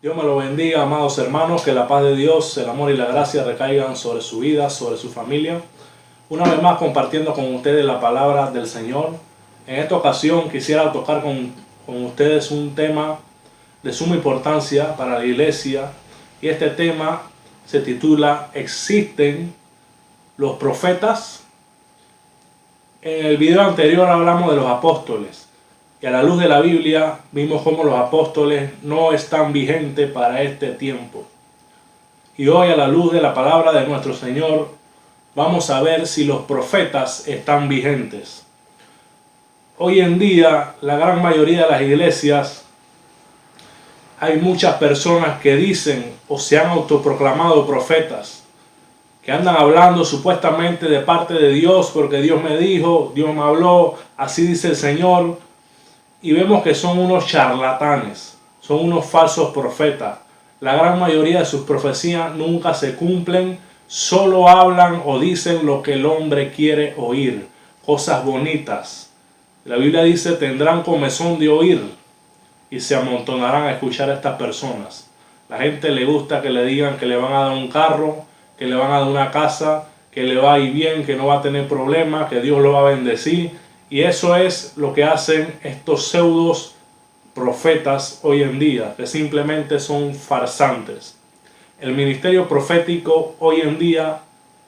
Dios me lo bendiga, amados hermanos, que la paz de Dios, el amor y la gracia recaigan sobre su vida, sobre su familia. Una vez más compartiendo con ustedes la palabra del Señor. En esta ocasión quisiera tocar con ustedes un tema de suma importancia para la iglesia. Y este tema se titula ¿Existen los profetas? En el video anterior hablamos de los apóstoles. Y a la luz de la Biblia vimos cómo los apóstoles no están vigentes para este tiempo. Y hoy, a la luz de la palabra de nuestro Señor, vamos a ver si los profetas están vigentes. Hoy en día, la gran mayoría de las iglesias, hay muchas personas que dicen o se han autoproclamado profetas, que andan hablando supuestamente de parte de Dios, porque Dios me dijo, Dios me habló, así dice el Señor. Y vemos que son unos charlatanes, son unos falsos profetas. La gran mayoría de sus profecías nunca se cumplen, solo hablan o dicen lo que el hombre quiere oír, cosas bonitas. La Biblia dice, tendrán comezón de oír y se amontonarán a escuchar a estas personas. La gente le gusta que le digan que le van a dar un carro, que le van a dar una casa, que le va a ir bien, que no va a tener problemas, que Dios lo va a bendecir. Y eso es lo que hacen estos pseudos profetas hoy en día, que simplemente son farsantes. El ministerio profético hoy en día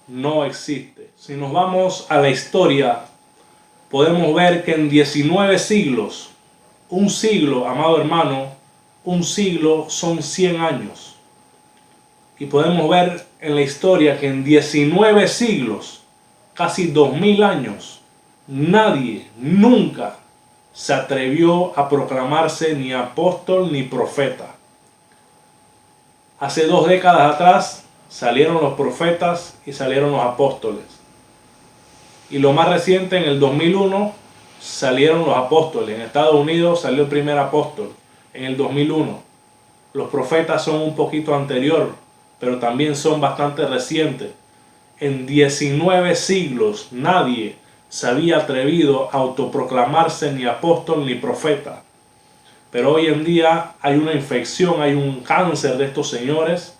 no existe. Si nos vamos a la historia, podemos ver que en 19 siglos, un siglo, amado hermano, un siglo son 100 años. Y podemos ver en la historia que en 19 siglos, casi 2000 años, nadie nunca se atrevió a proclamarse ni apóstol ni profeta. Hace 2 décadas atrás salieron los profetas y salieron los apóstoles. Y lo más reciente, en el 2001, salieron los apóstoles. En Estados Unidos salió el primer apóstol en el 2001. Los profetas son un poquito anterior, pero también son bastante recientes. En 19 siglos nadie se había atrevido a autoproclamarse ni apóstol ni profeta. Pero hoy en día hay una infección, hay un cáncer de estos señores,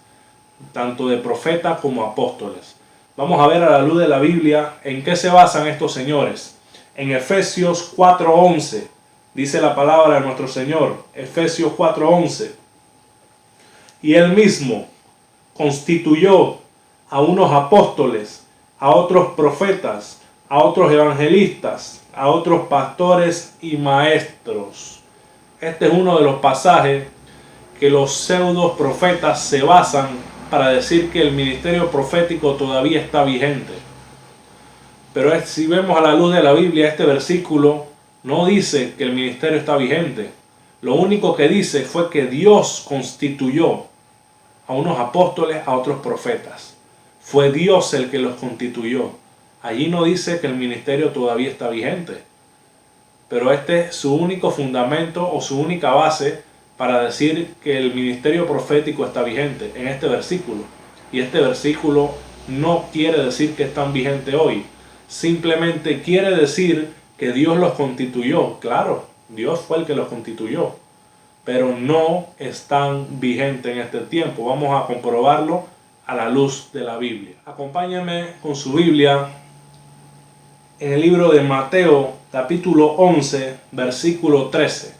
tanto de profetas como apóstoles. Vamos a ver a la luz de la Biblia en qué se basan estos señores. En Efesios 4:11 dice la palabra de nuestro Señor, Efesios 4:11. Y él mismo constituyó a unos apóstoles, a otros profetas, a otros evangelistas, a otros pastores y maestros. Este es uno de los pasajes que los pseudos profetas se basan para decir que el ministerio profético todavía está vigente. Pero si vemos a la luz de la Biblia, este versículo no dice que el ministerio está vigente. Lo único que dice fue que Dios constituyó a unos apóstoles, a otros profetas. Fue Dios el que los constituyó. Allí no dice que el ministerio todavía está vigente. Pero este es su único fundamento o su única base para decir que el ministerio profético está vigente en este versículo. Y este versículo no quiere decir que están vigentes hoy. Simplemente quiere decir que Dios los constituyó. Claro, Dios fue el que los constituyó. Pero no están vigentes en este tiempo. Vamos a comprobarlo a la luz de la Biblia. Acompáñenme con su Biblia en el libro de Mateo, capítulo 11, versículo 13.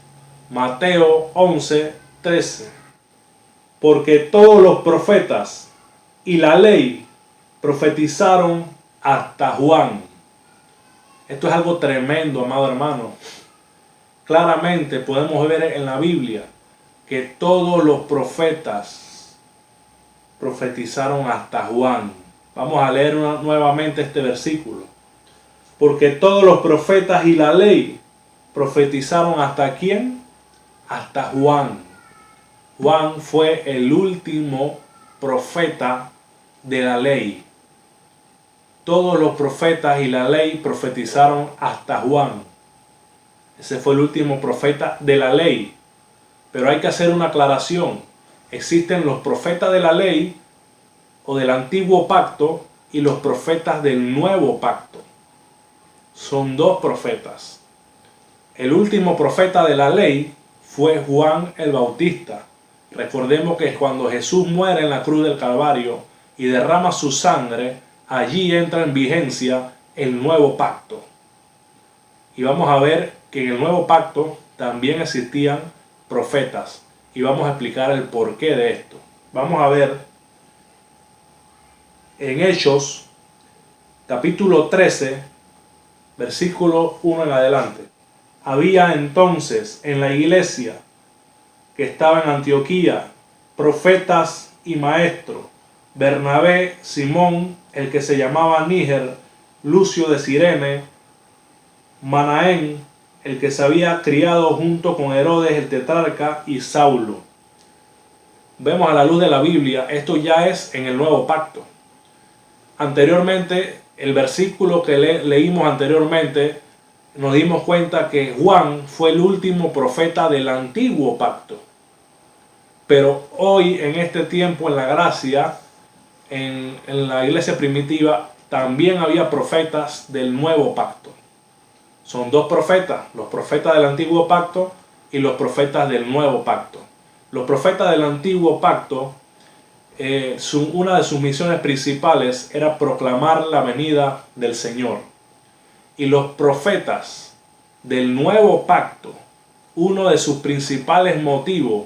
Mateo 11, 13. Porque todos los profetas y la ley profetizaron hasta Juan. Esto es algo tremendo, amado hermano. Claramente podemos ver en la Biblia que todos los profetas profetizaron hasta Juan. Vamos a leer nuevamente este versículo. Porque todos los profetas y la ley profetizaron ¿hasta quién? Hasta Juan. Juan fue el último profeta de la ley. Todos los profetas y la ley profetizaron hasta Juan. Ese fue el último profeta de la ley. Pero hay que hacer una aclaración. Existen los profetas de la ley o del antiguo pacto y los profetas del nuevo pacto. Son 2 profetas. El último profeta de la ley fue Juan el Bautista. Recordemos que cuando Jesús muere en la cruz del Calvario y derrama su sangre, allí entra en vigencia el nuevo pacto. Y vamos a ver que en el nuevo pacto también existían profetas. Y vamos a explicar el porqué de esto. Vamos a ver en Hechos, capítulo 13, versículo 1 en adelante. Había entonces en la iglesia que estaba en Antioquía profetas y maestros: Bernabé, Simón, el que se llamaba Níger, Lucio de Cirene, Manaén, el que se había criado junto con Herodes el tetrarca, y Saulo. Vemos a la luz de la Biblia, esto ya es en el nuevo pacto. Anteriormente, el versículo que leímos anteriormente, nos dimos cuenta que Juan fue el último profeta del antiguo pacto. Pero hoy, en este tiempo, en la gracia, en la iglesia primitiva, también había profetas del nuevo pacto. Son dos profetas, los profetas del antiguo pacto y los profetas del nuevo pacto. Los profetas del antiguo pacto, una de sus misiones principales era proclamar la venida del Señor. Y los profetas del nuevo pacto, uno de sus principales motivos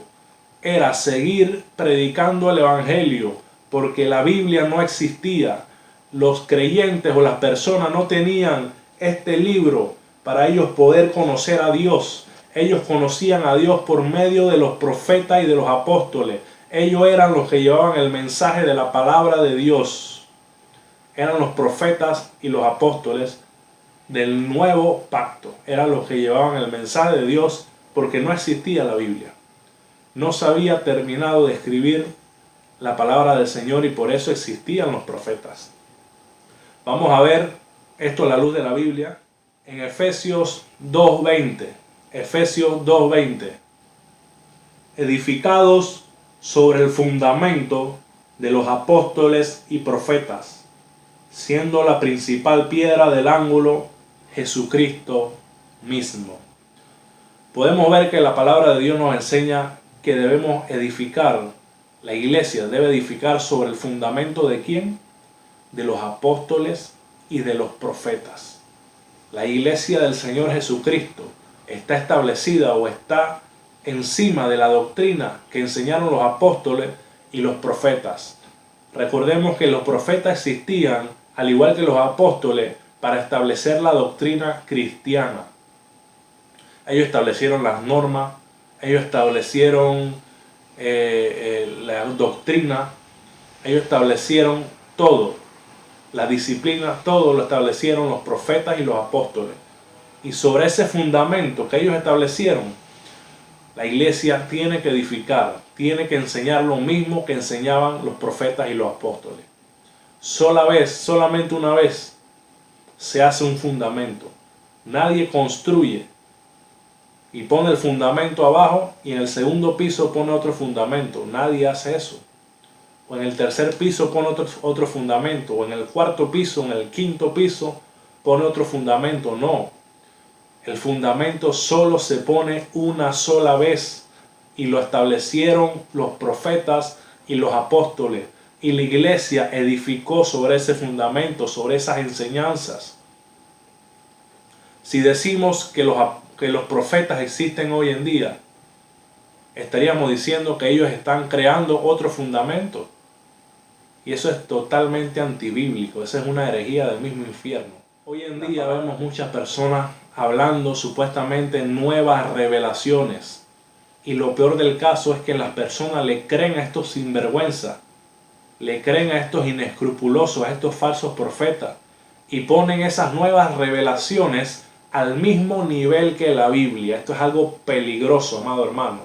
era seguir predicando el Evangelio, porque la Biblia no existía. Los creyentes o las personas no tenían este libro para ellos poder conocer a Dios. Ellos conocían a Dios por medio de los profetas y de los apóstoles. Ellos eran los que llevaban el mensaje de la palabra de Dios. Eran los profetas y los apóstoles del nuevo pacto. Eran los que llevaban el mensaje de Dios, porque no existía la Biblia. No se había terminado de escribir la palabra del Señor y por eso existían los profetas. Vamos a ver esto a la luz de la Biblia en Efesios 2:20. Efesios 2:20. Edificados sobre el fundamento de los apóstoles y profetas, siendo la principal piedra del ángulo Jesucristo mismo. Podemos ver que la palabra de Dios nos enseña que debemos edificar, la iglesia debe edificar sobre el fundamento ¿de quién? De los apóstoles y de los profetas. La iglesia del Señor Jesucristo está establecida o está encima de la doctrina que enseñaron los apóstoles y los profetas. Recordemos que los profetas existían, al igual que los apóstoles, para establecer la doctrina cristiana. Ellos establecieron las normas, ellos establecieron la doctrina, ellos establecieron todo, la disciplina, todo lo establecieron los profetas y los apóstoles. Y sobre ese fundamento que ellos establecieron, la iglesia tiene que edificar, tiene que enseñar lo mismo que enseñaban los profetas y los apóstoles. Solamente una vez se hace un fundamento. Nadie construye y pone el fundamento abajo y en el segundo piso pone otro fundamento. Nadie hace eso. O en el tercer piso pone otro fundamento. O en el cuarto piso, en el quinto piso pone otro fundamento. No. El fundamento solo se pone una sola vez y lo establecieron los profetas y los apóstoles. Y la iglesia edificó sobre ese fundamento, sobre esas enseñanzas. Si decimos que los profetas existen hoy en día, estaríamos diciendo que ellos están creando otro fundamento. Y eso es totalmente antibíblico. Esa es una herejía del mismo infierno. Hoy en día vemos muchas personas hablando supuestamente nuevas revelaciones. Y lo peor del caso es que las personas le creen a estos sinvergüenzas, le creen a estos inescrupulosos, a estos falsos profetas, y ponen esas nuevas revelaciones al mismo nivel que la Biblia. Esto es algo peligroso, amado hermano.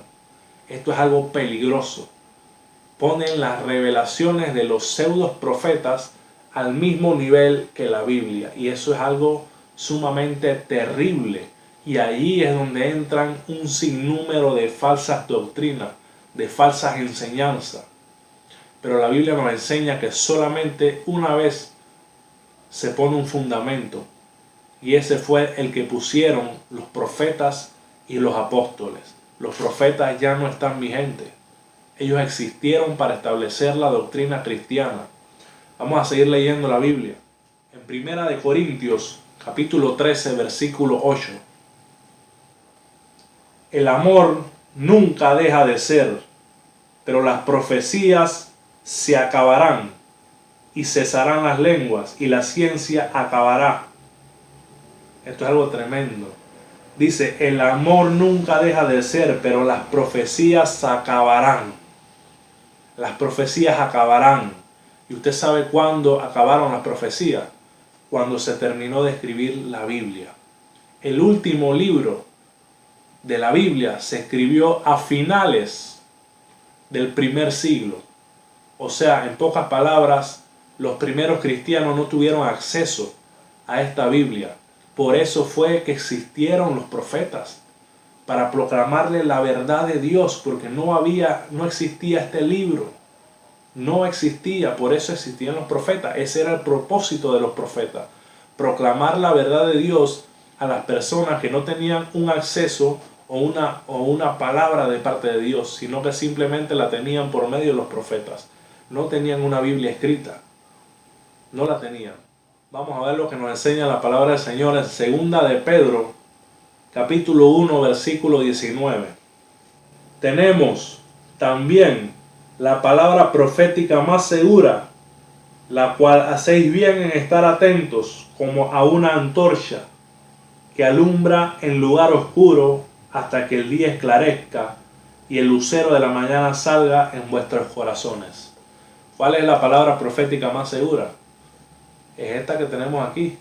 Esto es algo peligroso. Ponen las revelaciones de los pseudos profetas al mismo nivel que la Biblia. Y eso es algo sumamente terrible. Y ahí es donde entran un sinnúmero de falsas doctrinas, de falsas enseñanzas. Pero la Biblia nos enseña que solamente una vez se pone un fundamento. Y ese fue el que pusieron los profetas y los apóstoles. Los profetas ya no están vigentes. Ellos existieron para establecer la doctrina cristiana. Vamos a seguir leyendo la Biblia. En Primera de Corintios, capítulo 13, versículo 8. El amor nunca deja de ser, pero las profecías se acabarán y cesarán las lenguas y la ciencia acabará. Esto es algo tremendo. Dice, el amor nunca deja de ser, pero las profecías se acabarán. Las profecías acabarán. ¿Y usted sabe cuándo acabaron las profecías? Cuando se terminó de escribir la Biblia. El último libro de la Biblia se escribió a finales del primer siglo. O sea, en pocas palabras, los primeros cristianos no tuvieron acceso a esta Biblia. Por eso fue que existieron los profetas, para proclamarle la verdad de Dios, porque no existía este libro. No existía, por eso existían los profetas. Ese era el propósito de los profetas. Proclamar la verdad de Dios a las personas que no tenían un acceso o una palabra de parte de Dios, sino que simplemente la tenían por medio de los profetas. No tenían una Biblia escrita. No la tenían. Vamos a ver lo que nos enseña la palabra del Señor en Segunda de Pedro, capítulo 1, versículo 19. Tenemos también la palabra profética más segura, la cual hacéis bien en estar atentos como a una antorcha que alumbra en lugar oscuro hasta que el día esclarezca y el lucero de la mañana salga en vuestros corazones. ¿Cuál es la palabra profética más segura? Es esta que tenemos aquí.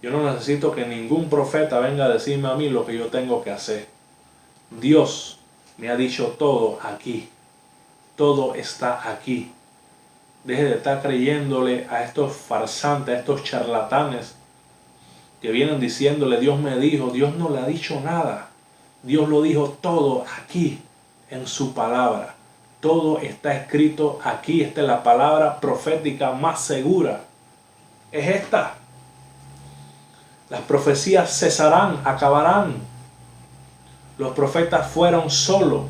Yo no necesito que ningún profeta venga a decirme a mí lo que yo tengo que hacer. Dios me ha dicho todo aquí. Todo está aquí. Deje de estar creyéndole a estos farsantes, a estos charlatanes que vienen diciéndole Dios me dijo. Dios no le ha dicho nada. Dios lo dijo todo aquí en su palabra. Todo está escrito aquí. Esta es la palabra profética más segura. Es esta. Las profecías cesarán, acabarán. Los profetas fueron solo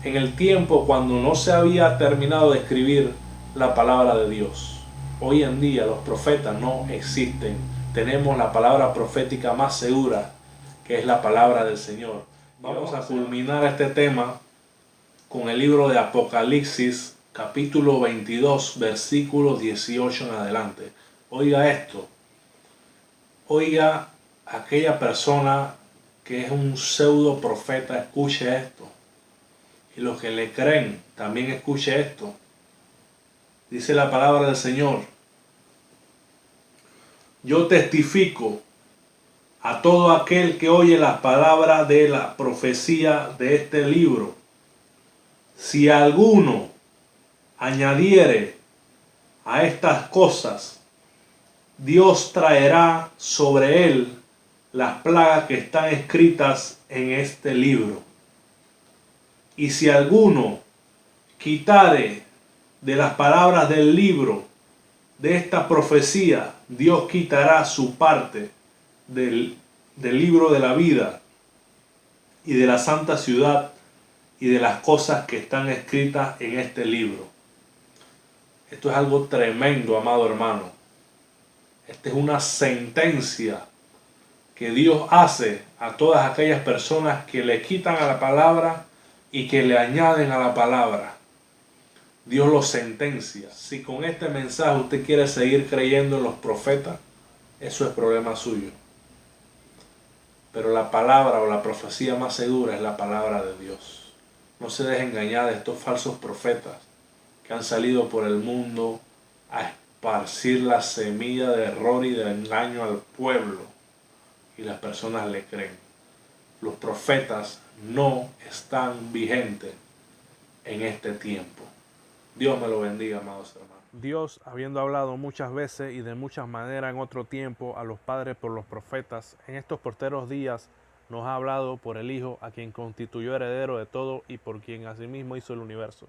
en el tiempo cuando no se había terminado de escribir la palabra de Dios. Hoy en día los profetas no existen. Tenemos la palabra profética más segura, que es la palabra del Señor. Vamos a culminar este tema con el libro de Apocalipsis, capítulo 22, versículo 18 en adelante. Oiga esto. Oiga, aquella persona que es un pseudo profeta, escuche esto. Y los que le creen, también escuche esto. Dice la palabra del Señor. Yo testifico a todo aquel que oye las palabras de la profecía de este libro. Si alguno añadiere a estas cosas, Dios traerá sobre él las plagas que están escritas en este libro. Y si alguno quitare de las palabras del libro de esta profecía, Dios quitará su parte del libro de la vida y de la santa ciudad y de las cosas que están escritas en este libro. Esto es algo tremendo, amado hermano. Esta es una sentencia que Dios hace a todas aquellas personas que le quitan a la palabra y que le añaden a la palabra. Dios los sentencia. Si con este mensaje usted quiere seguir creyendo en los profetas, eso es problema suyo. Pero la palabra o la profecía más segura es la palabra de Dios. No se deje engañar de estos falsos profetas que han salido por el mundo a esparcir la semilla de error y de engaño al pueblo. Y las personas le creen. Los profetas no están vigentes en este tiempo. Dios me lo bendiga, amados hermanos. Dios, habiendo hablado muchas veces y de muchas maneras en otro tiempo a los padres por los profetas, en estos posteros días nos ha hablado por el Hijo, a quien constituyó heredero de todo y por quien asimismo hizo el universo.